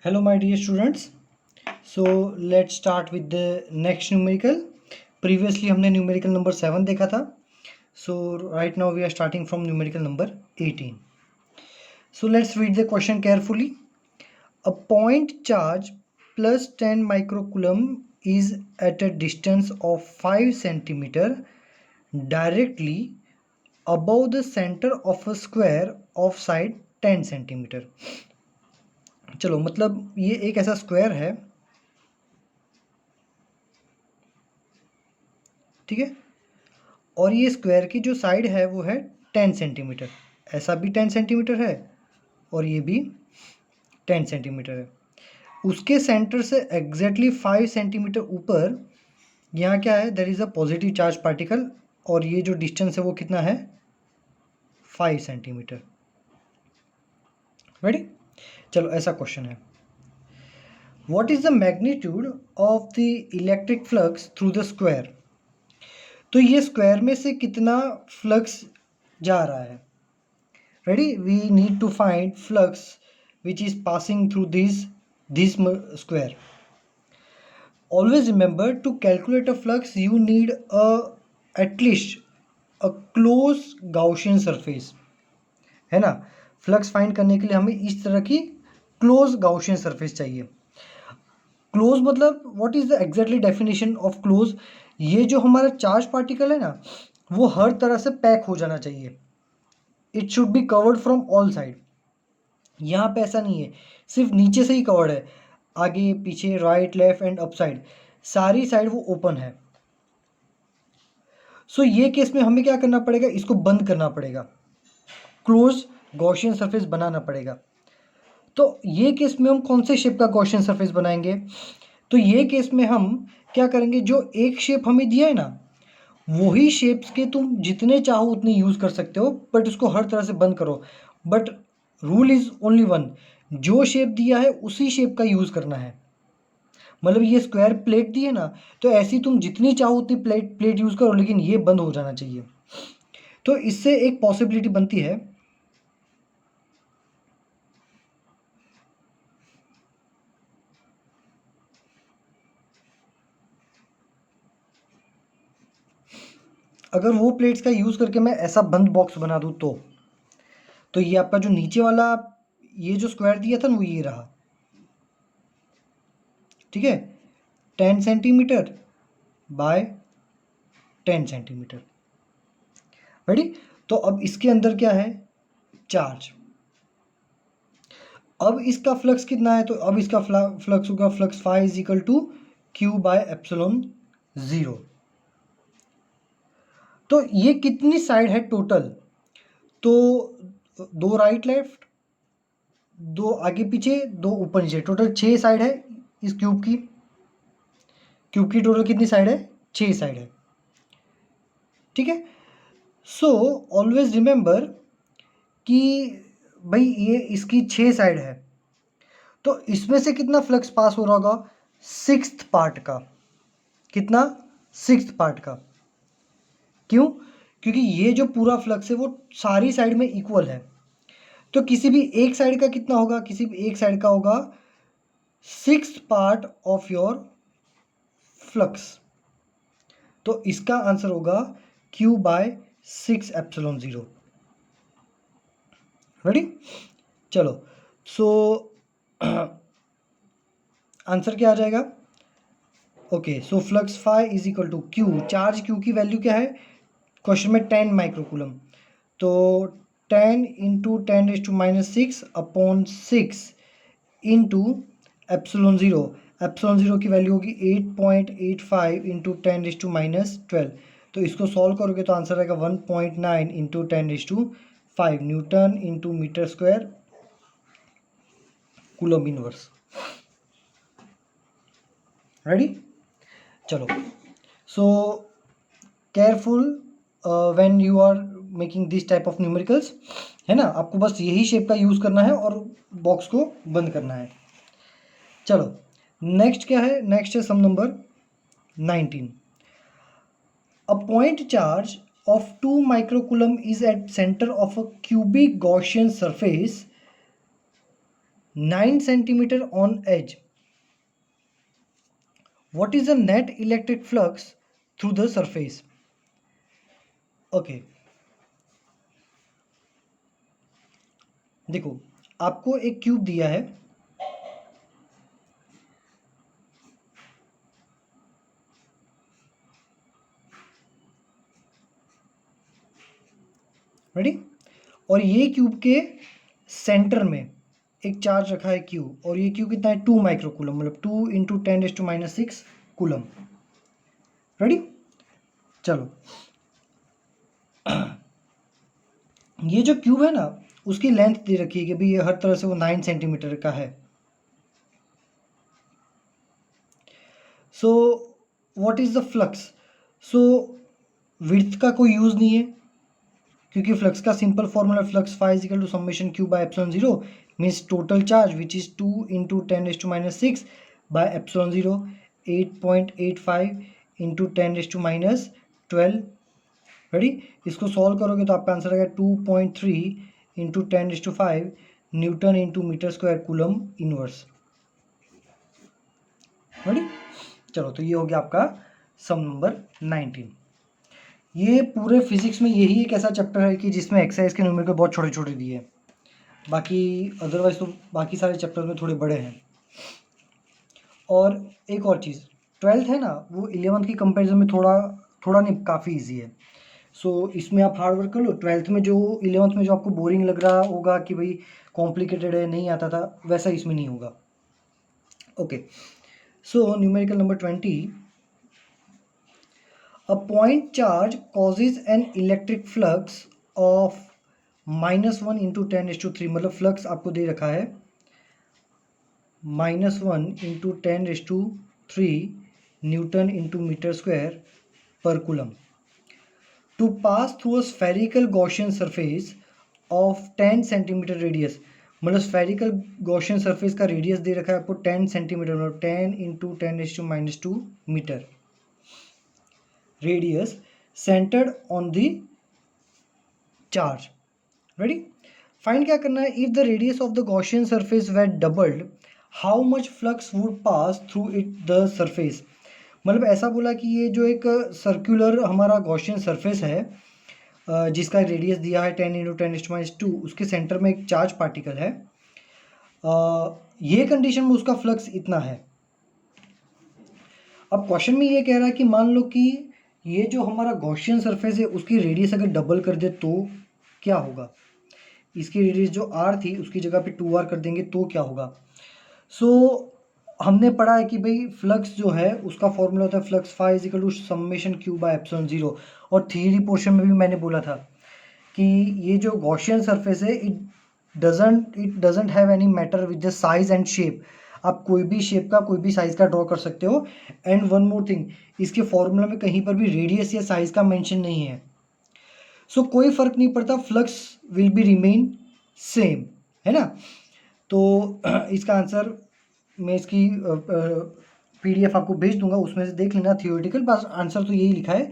Hello my dear students. So let's start with the next numerical. Previously हमने numerical number 7 देखा था. So right now we are starting from numerical number 18. So let's read the question carefully. A point charge plus 10 microcoulomb is at a distance of 5 centimeter directly above the center of a square of side 10 centimeter. चलो मतलब ये एक ऐसा square है, ठीक है, और ये स्क्वायर की जो साइड है वो है 10 सेंटीमीटर. ऐसा भी 10 सेंटीमीटर है और ये भी 10 सेंटीमीटर है. उसके सेंटर से एग्जैक्टली 5 सेंटीमीटर ऊपर यहाँ क्या है, there is a positive charge particle, और ये जो डिस्टेंस है वो कितना है, 5 सेंटीमीटर. रेडी. चलो ऐसा क्वेश्चन है. What is the magnitude of the electric flux through the square. तो ये स्क्वायर में से कितना फ्लक्स जा रहा है. Ready. We need to find flux which is passing through this square. Always remember, to calculate a flux you need at least a close Gaussian surface, है ना. फ्लक्स फाइंड करने के लिए हमें इस तरह की क्लोज गाउशियन सरफेस चाहिए. क्लोज मतलब what is the exactly definition of close. ये जो हमारा चार्ज पार्टिकल है ना, वो हर तरह से पैक हो जाना चाहिए. It should be covered from all side. यहाँ पे ऐसा नहीं है, सिर्फ नीचे से ही कवर्ड है. आगे पीछे right left and up side सारी साइड वो ओपन है. सो ये केस में हमें क्या करना पड़ेगा, इसको बंद करना पड़ेगा, क्लोज गॉसियन सरफेस बनाना पड़ेगा. तो ये केस में हम कौन से शेप का गॉसियन सरफेस बनाएंगे. तो ये केस में हम क्या करेंगे, जो एक शेप हमें दिया है ना, वही शेप्स के तुम जितने चाहो उतने यूज़ कर सकते हो, बट उसको हर तरह से बंद करो. But rule is only one, जो शेप दिया है उसी शेप का यूज़ करना है. मतलब ये स्क्वायर प्लेट दी है ना, तो ऐसी तुम जितनी चाहो उतनी प्लेट यूज़ करो, लेकिन ये बंद हो जाना चाहिए. तो इससे एक पॉसिबिलिटी बनती है, अगर वो प्लेट्स का यूज़ करके मैं ऐसा बंद बॉक्स बना दूँ तो ये आपका जो नीचे वाला ये जो स्क्वायर दिया था ना, वो ये रहा, ठीक है, 10 सेंटीमीटर बाय 10 सेंटीमीटर. रेडी. तो अब इसके अंदर क्या है, चार्ज. अब इसका फ्लक्स कितना है, तो अब इसका फ्लक्स होगा, flux phi is equal to Q by epsilon 0. तो ये कितनी साइड है टोटल, तो दो राइट लेफ्ट, दो आगे पीछे, दो ऊपर नीचे, टोटल 6 साइड है इस क्यूब की. क्यूब की टोटल कितनी साइड है, 6 साइड है, ठीक है. सो ऑलवेज रिमेंबर कि भाई ये इसकी 6 साइड है, तो इसमें से कितना फ्लक्स पास हो रहा होगा, 6th पार्ट का. कितना, 6th पार्ट का. क्यों, क्योंकि ये जो पूरा फ्लक्स है वो सारी साइड में इक्वल है. तो किसी भी एक साइड का कितना होगा, किसी भी एक साइड का होगा 6th part of your flux. तो इसका आंसर होगा Q बाय 6 एप्सिलॉन 0. रेडी. चलो. सो आंसर क्या आ जाएगा. Okay. So flux phi is equal to Q. Charge Q की वैल्यू क्या है क्वेश्चन में, 10 माइक्रोकूलम. तो 10 into 10⁻⁻6 upon 6 into epsilon 0. Epsilon 0 की वैल्यू होगी 8.85 इंटू 10⁻12. तो इसको सॉल्व करोगे तो आंसर आएगा 1.9 into 10⁵ newton into metre square coulomb inverse. Ready. चलो. So careful when you are making this type of numericals, है ना. आपको बस यही शेप का यूज़ करना है और बॉक्स को बंद करना है. चलो नेक्स्ट क्या है, नेक्स्ट है सम number 19. A point charge of 2 microcoulomb is at center of a cubic Gaussian surface 9 centimeter on edge. What is the net electric flux through the surface? Okay, देखो आपको एक क्यूब दिया है, रेडी, और ये क्यूब के centre में एक चार्ज रखा है क्यू, और ये क्यू कितना है 2 माइक्रोकूलम, मतलब 2 इंटू 10⁻⁶ कूलम। रेडी, चलो ये जो क्यूब है ना उसकी लेंथ दे रखी है कि भाई ये हर तरह से वो 9 सेंटीमीटर का है। So what is the flux? So width का कोई यूज नहीं है, क्योंकि फ्लक्स का simple formula flux phi is equal to summation Q by epsilon 0 means total charge which is 2 into 10⁻⁶ by epsilon 0 8.85 into 10⁻12। Ready, इसको solve करोगे तो आपका आंसर आएगा 2.3 into 10⁵ newton into metre square coulomb inverse. Ready, चलो तो ये हो गया आपका सम नंबर 19। ये पूरे फिजिक्स में यही एक ऐसा चैप्टर है कि जिसमें एक्सरसाइज के न्यूमेरिकल बहुत छोटे छोटे दिए हैं, बाकी अदरवाइज तो बाकी सारे चैप्टर में थोड़े बड़े हैं। और एक और चीज़, 12th है ना वो 11th की कंपैरिजन में थोड़ा नहीं काफ़ी इजी है। सो इसमें आप हार्ड वर्क कर लो। 12th में जो 11th में जो आपको बोरिंग लग रहा होगा कि भाई कॉम्प्लिकेटेड है नहीं आता था, वैसा इसमें नहीं होगा। Okay, so numerical number 20, a point charge causes an electric flux of -1 into 10⁻3, मतलब फ्लक्स आपको दे रखा है -1 into 10⁻3 newton into metre square पर coulomb to pass through a spherical Gaussian surface of 10 centimetre radius. मतलब स्फेरिकल गॉसियन सरफेस का radius दे रखा है आपको 10 सेंटीमीटर, मतलब 10 into 10⁻⁻2 metre radius centered on the charge. Ready? Find क्या करना है, if the radius of the Gaussian surface were doubled, how much flux would pass through it the surface? मतलब ऐसा बोला कि ये जो एक सर्कुलर हमारा गॉसियन सरफेस है जिसका रेडियस दिया है 10 इंटू 10⁻2, उसके सेंटर में एक चार्ज पार्टिकल है, ये कंडीशन में उसका फ्लक्स इतना है। अब क्वेश्चन में ये कह रहा है कि मान लो कि ये जो हमारा गॉसियन सरफेस है उसकी रेडियस अगर डबल कर दे तो क्या होगा। इसकी रेडियस जो r थी उसकी जगह पे 2r कर देंगे तो क्या होगा। सो हमने पढ़ा है कि भाई फ्लक्स जो है उसका फॉर्मूला होता है flux phi is equal to summation Q by epsilon 0। और थ्योरी पोर्शन में भी मैंने बोला था कि ये जो गॉसियन सरफेस है it doesn't have any matter with the size and shape. आप कोई भी शेप का कोई भी साइज का ड्रॉ कर सकते हो। एंड वन मोर थिंग, इसके फॉर्मूला में कहीं पर भी रेडियस या साइज का मेंशन नहीं है। सो कोई फर्क नहीं पड़ता, flux will be remain same, है ना। तो इसका आंसर मैं इसकी PDF आपको भेज दूंगा, उसमें से देख लेना थियोरेटिकल। बस आंसर तो यही लिखा है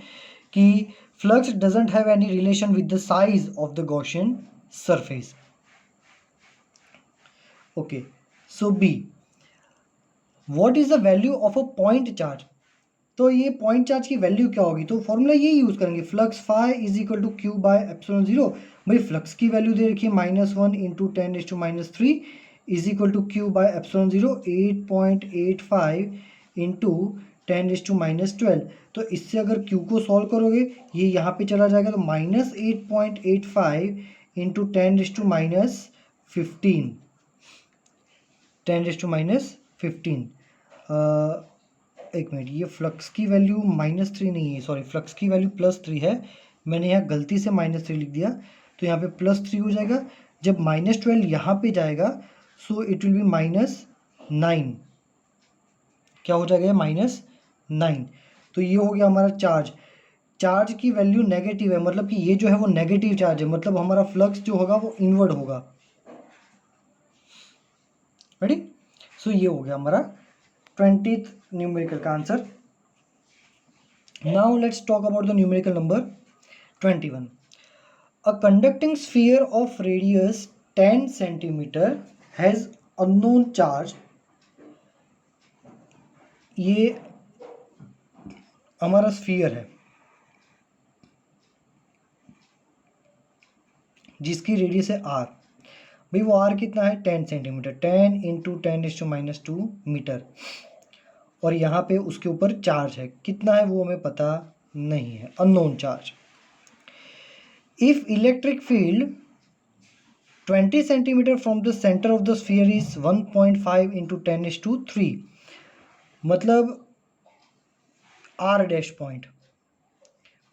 कि flux doesn't have any relation with the size of the Gaussian surface. Okay, so B, what is the value of a point charge. तो ये पॉइंट चार्ज की वैल्यू क्या होगी, तो फॉर्मूला यही यूज करेंगे flux phi is equal to Q by epsilon 0। भाई flux की वैल्यू दे रखी है -1 into 10⁻³ is equal to Q by epsilon 0 8.85 into 10⁻12। तो इससे अगर क्यू को सॉल्व करोगे ये यहाँ पे चला जाएगा, तो -8.85 इंटू 10⁻15 10⁻15। एक मिनट, ये फ्लक्स की वैल्यू -3 नहीं है, सॉरी फ्लक्स की वैल्यू +3 है। मैंने यहाँ गलती से -3 लिख दिया, तो यहाँ पे +3 हो जाएगा। जब -12 यहाँ पे जाएगा सो इट विल बी -9। क्या हो जाएगा, -9। तो ये हो गया हमारा चार्ज। चार्ज की वैल्यू नेगेटिव है, मतलब कि ये जो है वो नेगेटिव चार्ज है, मतलब हमारा फ्लक्स जो होगा वो इनवर्ड होगा। रेडी, सो ये हो गया हमारा 20th न्यूमेरिकल का answer. Now let's talk about the numerical number 21। A conducting sphere of radius 10 centimeter has unknown charge, ये हमारा स्फीयर है जिसकी रेडियस है आर। भाई वो आर कितना है 10 सेंटीमीटर, 10 इंटू 10⁻², मीटर। और यहाँ पे उसके ऊपर चार्ज है, कितना है वो हमें पता नहीं है, unknown charge. If electric field 20 centimetre from the centre of the sphere is 1.5 into 10⁻3, मतलब आर डैश पॉइंट।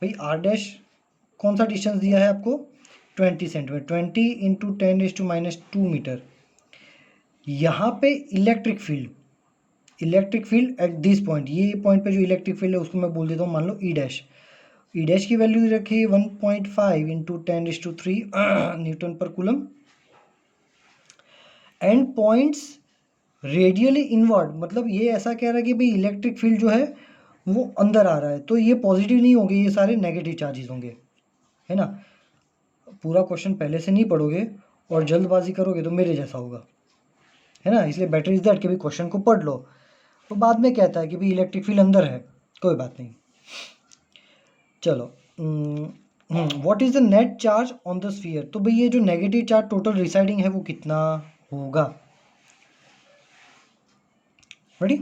भाई आर डैश कौन सा डिस्टेंस दिया है आपको 20 सेंटीमीटर, 20 इंटू 10⁻² मीटर। यहाँ पे electric field at this point, ये पॉइंट पे जो इलेक्ट्रिक फील्ड है उसको मैं बोल देता हूँ मान लो ई डैश की वैल्यू रखी 1.5 इंटू 10⁻3 न्यूटन पर coulomb. And points radially inward, मतलब ये ऐसा कह रहा है कि भाई इलेक्ट्रिक फील्ड जो है वो अंदर आ रहा है, तो ये पॉजिटिव नहीं होंगे, ये सारे नेगेटिव चार्जेस होंगे, है ना। पूरा क्वेश्चन पहले से नहीं पढ़ोगे और जल्दबाजी करोगे तो मेरे जैसा होगा, है ना। इसलिए बेटर इज दैट कि भाई क्वेश्चन को पढ़ लो, तो बाद में कहता है कि भाई इलेक्ट्रिक फील्ड अंदर है, कोई बात नहीं। चलो, what is the net charge on the sphere, तो भाई ये जो नेगेटिव चार्ज टोटल रिसाइडिंग है वो कितना होगा, रेडी।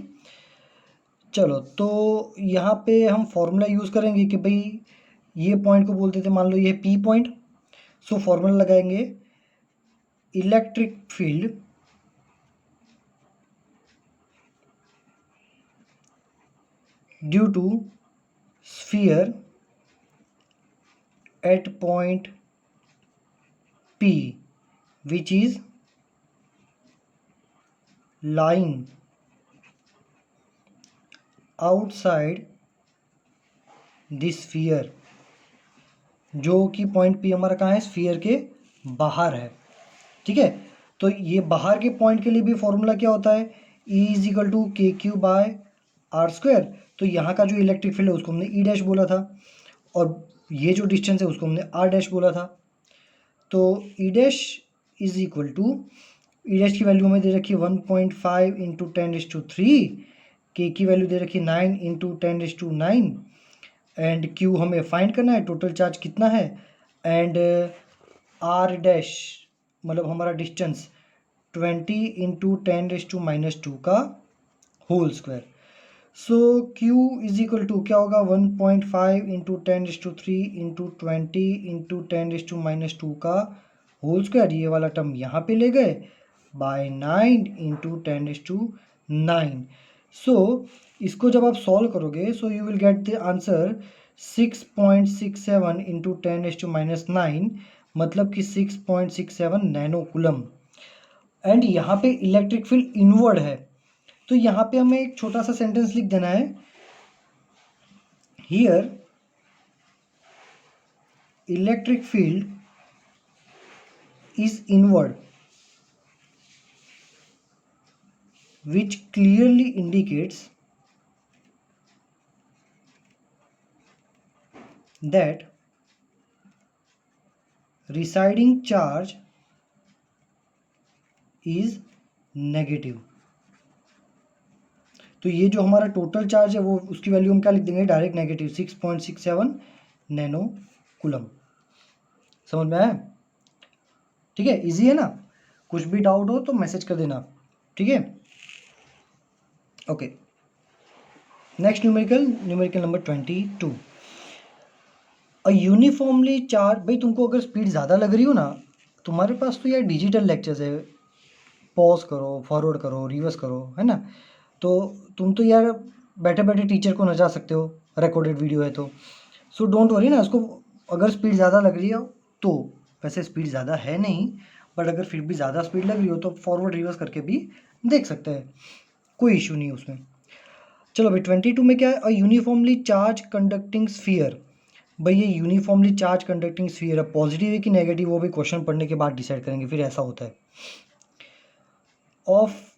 चलो, तो यहाँ पे हम फॉर्मूला यूज़ करेंगे कि भाई ये पॉइंट को बोलते थे, मान लो ये पी पॉइंट। सो फॉर्मूला लगाएंगे, electric field due to sphere at point P which is lying outside the sphere, जो कि पॉइंट P हमारा कहाँ है, स्फीयर के बाहर है, ठीक है। तो ये बाहर के पॉइंट के लिए भी फॉर्मूला क्या होता है, E is equal to KQ/R²। तो यहाँ का जो इलेक्ट्रिक फील्ड है उसको हमने E डैश बोला था, और ये जो डिस्टेंस है उसको हमने R डैश बोला था। तो E dash is equal to, E dash की वैल्यू हमें दे रखी है 1.5 इंटू 10⁻3, के की वैल्यू दे रखी है 9 इंटू 10⁻9, एंड क्यू हमें फाइंड करना है, टोटल चार्ज कितना है, एंड आर डैश मतलब हमारा डिस्टेंस 20 इंटू 10⁻² का whole square. So Q is equal to क्या होगा, 1.5 इंटू 10⁻3 इंटू 20 इंटू 10⁻² का होल स्क्वायर, ये वाला टर्म यहाँ पे ले गए, बाय 9 इंटू 10⁻9। सो इसको जब आप सॉल्व करोगे, so you will get the answer 6.67 into 10⁻9, मतलब कि 6.67 नैनो कूलम। एंड यहाँ पे इलेक्ट्रिक फील्ड इनवर्ड है, तो यहाँ पे हमें एक छोटा सा सेंटेंस लिख देना है, here electric field is inward which clearly indicates that residing charge is negative। तो ये जो हमारा टोटल चार्ज है वो उसकी वैल्यू हम क्या लिख देंगे, डायरेक्ट नेगेटिव 6.67 नैनो कूलम। समझ में आया, ठीक है, इजी है ना। कुछ भी डाउट हो तो मैसेज कर देना, ठीक है। Okay, next numerical number 22। अ यूनिफॉर्मली चार्ज, भाई तुमको अगर स्पीड ज़्यादा लग रही हो ना, तुम्हारे पास तो यार डिजिटल लेक्चर्स है, पॉज करो, फॉरवर्ड करो, रिवर्स करो, है ना। तो तुम तो यार बैठे बैठे टीचर को नचा सकते हो, रिकॉर्डेड वीडियो है तो। सो डोंट वरी ना, इसको अगर स्पीड ज़्यादा लग रही है तो, वैसे स्पीड ज़्यादा है नहीं, बट अगर फिर भी ज़्यादा स्पीड लग रही हो तो फॉरवर्ड रिवर्स करके भी देख सकते हैं, कोई इशू नहीं उसमें। चलो भाई 22 में क्या है, अ यूनिफॉर्मली चार्ज कंडक्टिंग स्फीयर। भाई ये यूनिफॉर्मली चार्ज कंडक्टिंग स्फीयर है, पॉजिटिव है कि नेगेटिव वो भी क्वेश्चन पढ़ने के बाद डिसाइड करेंगे, फिर ऐसा होता है। ऑफ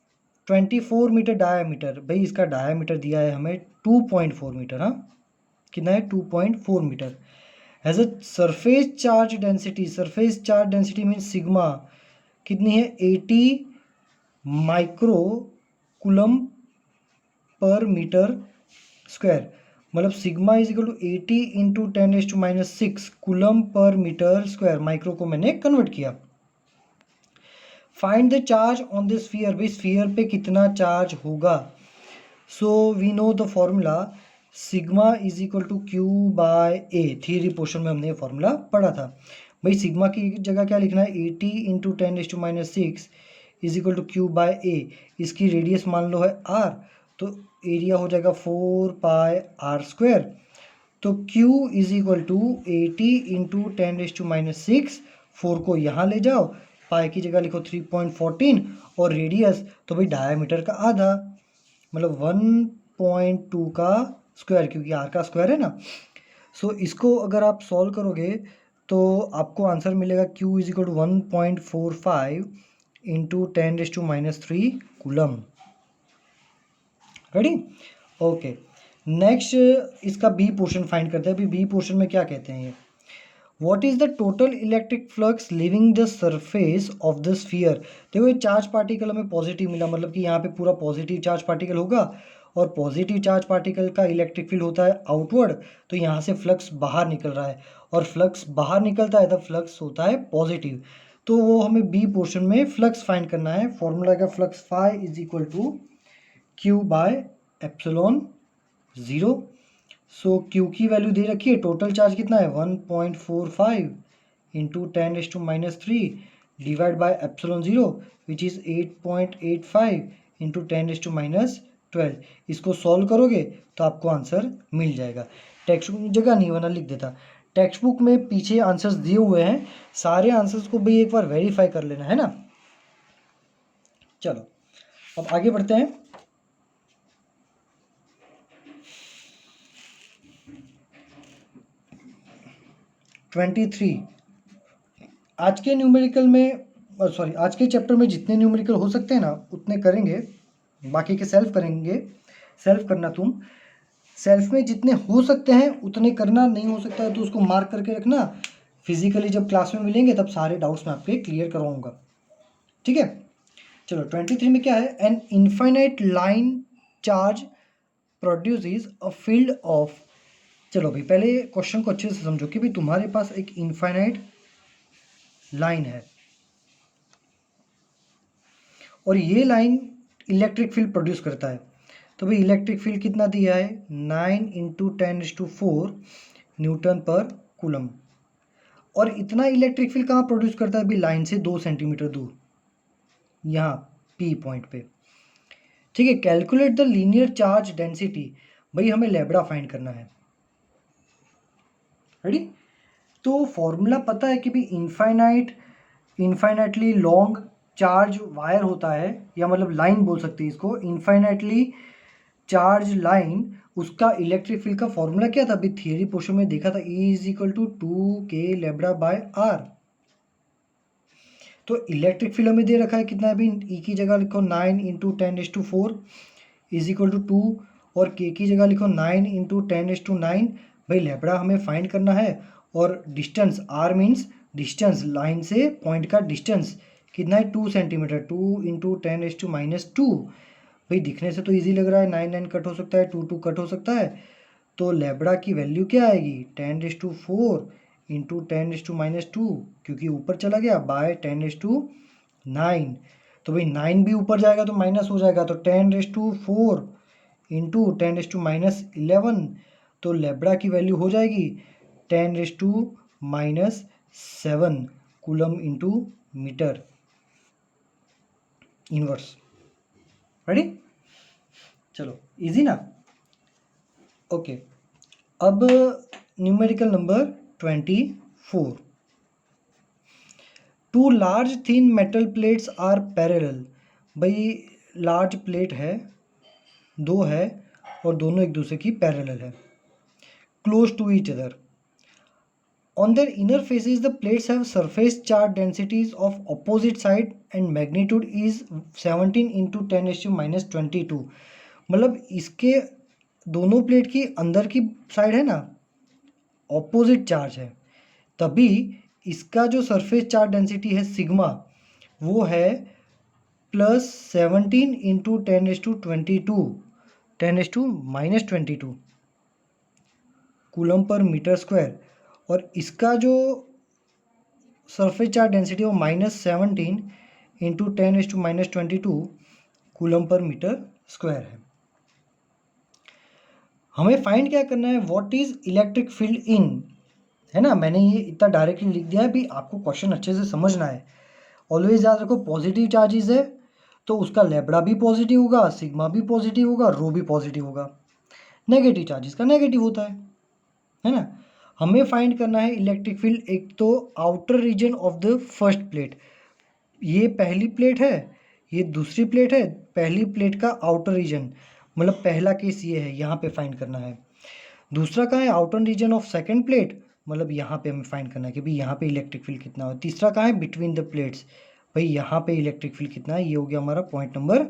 24 मीटर डायामीटर, भाई इसका डायामीटर दिया है हमें 2.4 मीटर, हाँ कितना है 2.4 मीटर। Has a surface charge density means sigma कितनी है 80 माइक्रो कूलम पर मीटर स्क्वायर, मतलब sigma is equal to 80 into 10⁻⁶ coulomb पर मीटर स्क्वायर, माइक्रो को मैंने कन्वर्ट किया। Find the charge on the sphere, भाई स्फीयर पे कितना चार्ज होगा। So we know the formula sigma is equal to Q by A, theory portion में हमने ये फॉर्मूला पढ़ा था। भाई सिग्मा की जगह क्या लिखना है, 80 into 10⁻⁶ is equal to Q by A, इसकी रेडियस मान लो है आर, तो एरिया हो जाएगा 4πr²। तो Q is equal to 80 into 10⁻⁶, 4 को यहाँ ले जाओ, पाई की जगह लिखो 3.14, और रेडियस तो भाई डायमीटर का आधा, मतलब 1.2 का स्क्वायर, क्योंकि आर का स्क्वायर है ना। सो इसको अगर आप सॉल्व करोगे तो आपको आंसर मिलेगा Q is equal to 1.45 into 10⁻³ coulomb. Ready, okay. Next इसका बी पोर्शन फाइंड करते हैं। अभी बी पोर्शन में क्या कहते हैं ये, what is the total electric flux living the surface of the sphere. देखो ये चार्ज पार्टिकल हमें पॉजिटिव मिला, मतलब कि यहाँ पे पूरा पॉजिटिव चार्ज पार्टिकल होगा, और पॉजिटिव चार्ज पार्टिकल का इलेक्ट्रिक फील्ड होता है आउटवर्ड, तो यहाँ से फ्लक्स बाहर निकल रहा है, और फ्लक्स बाहर निकलता है तब फ्लक्स होता है पॉजिटिव। तो वो हमें बी पोर्शन में फ्लक्स फाइंड करना है। फॉर्मूला का flux phi is equal to Q by epsilon 0। So Q की वैल्यू दे रखी है, टोटल चार्ज कितना है 1.45 into 10⁻³ divide by epsilon 0 which is 8.85 into 10⁻12। इसको सॉल्व करोगे तो आपको आंसर मिल जाएगा। टेक्स्ट बुक जगह नहीं वरना लिख देता। टेक्स्ट बुक में पीछे आंसर्स दिए हुए हैं, सारे आंसर्स को भी एक बार वेरीफाई कर लेना है ना। चलो अब आगे बढ़ते हैं। आज के न्यूमेरिकल में, सॉरी आज के चैप्टर में जितने न्यूमेरिकल हो सकते हैं ना उतने करेंगे, बाकी के सेल्फ करेंगे। सेल्फ करना, तुम सेल्फ में जितने हो सकते हैं उतने करना, नहीं हो सकता है तो उसको मार्क करके रखना। फिजिकली जब क्लास में मिलेंगे तब सारे डाउट्स मैं आपके क्लियर करवाऊंगा, ठीक है। चलो 23 में क्या है, an infinite line charge produces a field of. चलो भाई पहले क्वेश्चन को अच्छे से समझो कि भाई तुम्हारे पास एक इनफाइनाइट लाइन है और ये लाइन इलेक्ट्रिक फील्ड प्रोड्यूस करता है। तो भाई इलेक्ट्रिक फील्ड कितना दिया है, 9 इंटू 10⁻⁴ न्यूटन पर कूलम। और इतना इलेक्ट्रिक फील्ड कहाँ प्रोड्यूस करता है, भाई लाइन से 2 सेंटीमीटर दूर, यहाँ पी पॉइंट पे, ठीक है। Calculate the linear charge density, भाई हमें लैम्बडा फाइंड करना है। रेडी, तो फॉर्मूला पता है कि भाई इनफाइनाइटली लॉन्ग चार्ज वायर होता है, या मतलब लाइन बोल सकते हैं इसको, इनफाइनाइटली चार्ज लाइन, उसका इलेक्ट्रिक फील्ड का फॉर्मूला क्या था, अभी थियरी पोर्शन में देखा था, E is equal to 2k lambda by R. तो इलेक्ट्रिक फील्ड हमें दे रखा है कितना है, अभी E की जगह लिखो 9 इंटू 10⁻⁴ इज इक्वल टू 2, और K की जगह लिखो 9 इंटू 10⁻⁹। भाई लैम्बडा हमें फाइंड करना है, और distance R means distance, line से पॉइंट का डिस्टेंस कितना है 2 सेंटीमीटर, 2 इंटू 10⁻²। भाई दिखने से तो इजी लग रहा है, 9 9 कट हो सकता है, 2 2 कट हो सकता है, तो लैम्बडा की वैल्यू क्या आएगी 10⁻⁴ इंटू 10⁻², क्योंकि ऊपर चला गया, बाय 10⁻9। तो भाई 9 भी ऊपर जाएगा तो माइनस हो जाएगा, तो 10⁻⁴ इंटू 10⁻11, तो लैम्बडा की वैल्यू हो जाएगी 10⁻⁻7 coulomb into metre inverse. Ready, चलो इजी ना, ओके। अब numerical number 24, two large thin metal plates are parallel. भाई लार्ज प्लेट है, दो है, और दोनों एक दूसरे की पैरेलल है, close to each other. On their inner faces, the plates have surface charge densities of opposite side and magnitude is 17 into 10⁻22। मतलब इसके दोनों प्लेट की अंदर की साइड है ना ऑपोजिट चार्ज है, तभी इसका जो सरफेस चार्ज डेंसिटी है सिग्मा वो है प्लस 17 इंटू 10⁻22 10⁻−22 कूलम पर मीटर स्क्वायर, और इसका जो सरफेस चार्ज डेंसिटी वो -17 इंटू 10⁻−22 कूलम पर मीटर स्क्वायर है। हमें फाइंड क्या करना है, what is electric field in, है ना। मैंने ये इतना डायरेक्टली लिख दिया है, भी आपको क्वेश्चन अच्छे से समझना है। ऑलवेज याद रखो, पॉजिटिव चार्जेस है तो उसका लेब्डा भी पॉजिटिव होगा, सिग्मा भी पॉजिटिव होगा, रो भी पॉजिटिव होगा। नेगेटिव चार्जेस का नेगेटिव होता है ना। हमें फाइंड करना है इलेक्ट्रिक फील्ड, एक तो outer region of the first plate, ये पहली प्लेट है, ये दूसरी प्लेट है, पहली प्लेट का आउटर रीजन, मतलब पहला केस ये है, यहाँ पे फाइंड करना है। दूसरा कहाँ है, outer region of second plate, मतलब यहाँ पे हमें फाइंड करना है कि भाई यहाँ पे इलेक्ट्रिक फील्ड कितना है। तीसरा कहाँ है, बिटवीन द प्लेट्स, भाई यहाँ पे इलेक्ट्रिक फील्ड कितना है। ये हो गया हमारा पॉइंट नंबर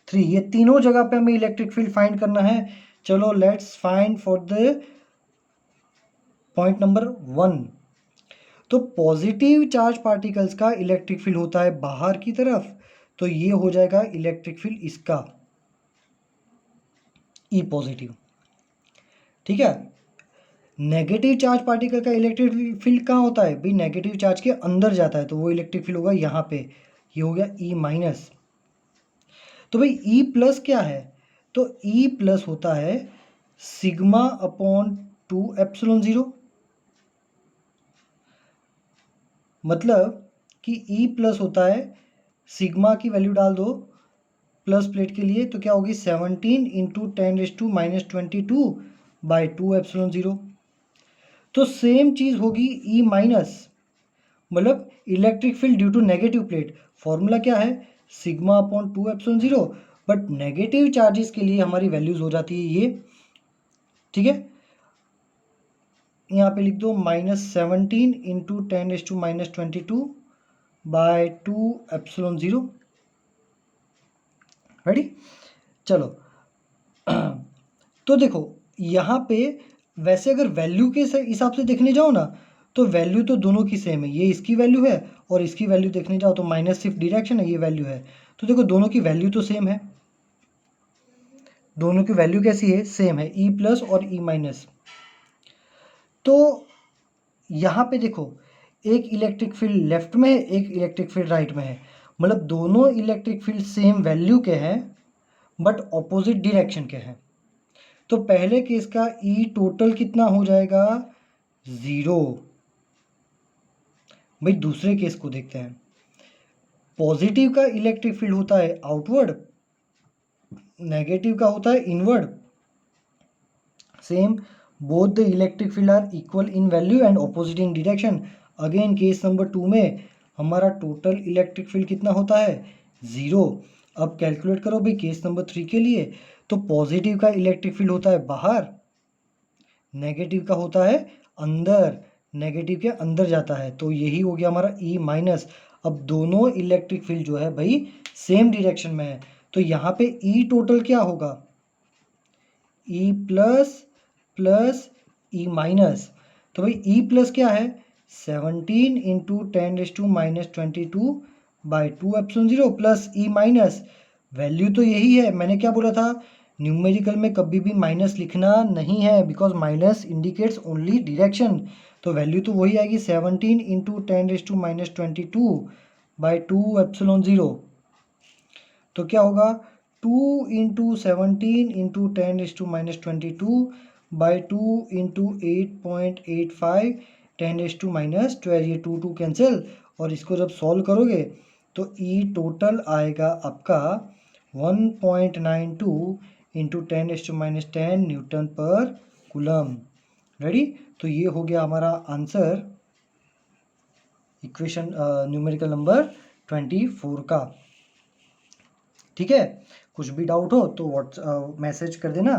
3। ये तीनों जगह पे हमें इलेक्ट्रिक फील्ड फाइंड करना है। चलो let's find for the point number 1। तो पॉजिटिव चार्ज पार्टिकल्स का इलेक्ट्रिक फील्ड होता है बाहर की तरफ, तो ये हो जाएगा इलेक्ट्रिक फील्ड इसका ई पॉजिटिव, ठीक है। नेगेटिव चार्ज पार्टिकल का इलेक्ट्रिक फील्ड कहाँ होता है, भाई नेगेटिव चार्ज के अंदर जाता है, तो वो इलेक्ट्रिक फील्ड होगा यहाँ पे, ये हो गया ई माइनस। तो भाई ई प्लस क्या है, तो ई प्लस होता है सिग्मा अपॉन 2ε0, मतलब कि ई प्लस होता है, सिग्मा की वैल्यू डाल दो प्लस प्लेट के लिए, तो क्या होगी 17 इंटू 10⁻22 बाई 2ε0। तो सेम चीज़ होगी ई माइनस, मतलब electric field due to negative plate, formula क्या है, sigma upon 2ε0, but negative charges के लिए हमारी वैल्यूज हो जाती है ये, ठीक है। यहाँ पे लिख दो -17 इंटू 10⁻22 बाय 2ε0, रेडी। चलो तो देखो यहाँ पे वैसे अगर वैल्यू के हिसाब से देखने जाओ ना, तो वैल्यू तो दोनों की सेम है, ये इसकी वैल्यू है और इसकी वैल्यू देखने जाओ तो माइनस सिर्फ डायरेक्शन है, ये वैल्यू है, तो देखो दोनों की वैल्यू तो सेम है, दोनों की वैल्यू कैसी है, सेम है, ई प्लस और ई माइनस। तो यहाँ पे देखो एक इलेक्ट्रिक फील्ड लेफ्ट में है, एक इलेक्ट्रिक फील्ड राइट में है, मतलब दोनों इलेक्ट्रिक फील्ड सेम वैल्यू के हैं बट ऑपोजिट डायरेक्शन के हैं। तो पहले केस का ई टोटल कितना हो जाएगा, 0। भाई दूसरे केस को देखते हैं। पॉजिटिव का इलेक्ट्रिक फील्ड होता है आउटवर्ड, नेगेटिव का होता है inward. Same, both the electric field are equal in value and opposite in direction. Again case number 2 में हमारा टोटल इलेक्ट्रिक फील्ड कितना होता है, 0। अब कैलकुलेट करो भाई केस नंबर 3 के लिए, तो पॉजिटिव का इलेक्ट्रिक फील्ड होता है बाहर, नेगेटिव का होता है अंदर, नेगेटिव के अंदर जाता है, तो यही हो गया हमारा ई माइनस। अब दोनों इलेक्ट्रिक फील्ड जो है भाई सेम डायरेक्शन में है, तो यहाँ पे ई टोटल क्या होगा, E plus plus E minus. तो भाई ई प्लस क्या है, 17 into 10⁻22 by 2ε0 plus E minus, value तो यही है। मैंने क्या बोला था, न्यूमेरिकल में कभी भी माइनस लिखना नहीं है, because minus indicates only direction, तो वैल्यू तो वही आएगी 17 इंटू 10⁻22 बाई 2ε0। तो क्या होगा 2 इंटू 17 इंटू 10⁻22 बाई 2 इंटू 8.85 10⁻12, ये 2 कैंसिल, और इसको जब सॉल्व करोगे तो ई टोटल आएगा आपका 1.92 इंटू 10⁻10 न्यूटन पर कूलम, रेडी। तो ये हो गया हमारा आंसर, इक्वेशन न्यूमेरिकल नंबर 24 का, ठीक है। कुछ भी डाउट हो तो मैसेज कर देना,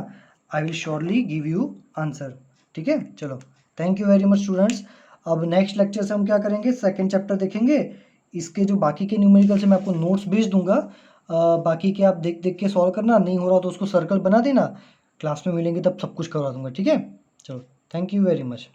I will surely give you answer, ठीक है। चलो thank you very much students. अब नेक्स्ट लेक्चर से हम क्या करेंगे, सेकंड चैप्टर देखेंगे, इसके जो बाकी के न्यूमेरिकल से मैं आपको नोट्स भेज दूंगा, बाकी के आप देख देख के सॉल्व करना, नहीं हो रहा तो उसको सर्कल बना देना, क्लास में मिलेंगे तब सब कुछ करवा दूंगा, ठीक है। चलो थैंक यू वेरी मच।